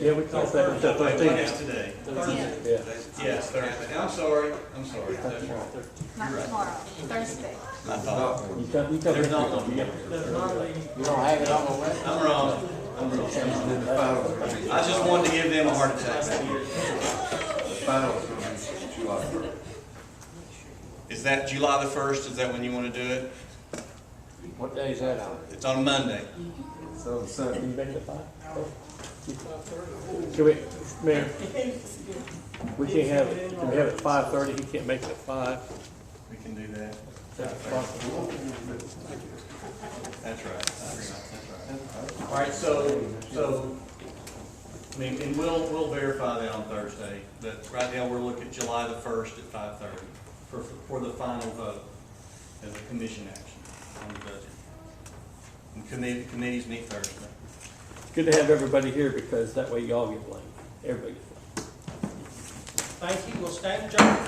Yeah, we can set it to yes. What is 13th. today? Yeah. Yes, Thursday. I'm sorry. Not tomorrow, Thursday. I thought, You come. there's not one. There's not a meeting. you don't have it on the 11th? I'm wrong. I just wanted to give them a heart attack. Final is gonna be July 1st. Is that July the 1st? Is that when you want to do it? What day is that on? It's on Monday. So the Sunday. Can you make it 5? Can we, Mayor, we can't have it, can we have it at 5:30? He can't make it at 5. We can do that. That's possible. That's right. That's right. All right, so, I mean, and we'll verify that on Thursday, but right now we're looking at July the 1st at 5:30 for the final vote as a commission action on the budget. And committees meet Thursday. Good to have everybody here because that way y'all get blamed. Everybody gets blamed. Thank you, we'll stand adjourned.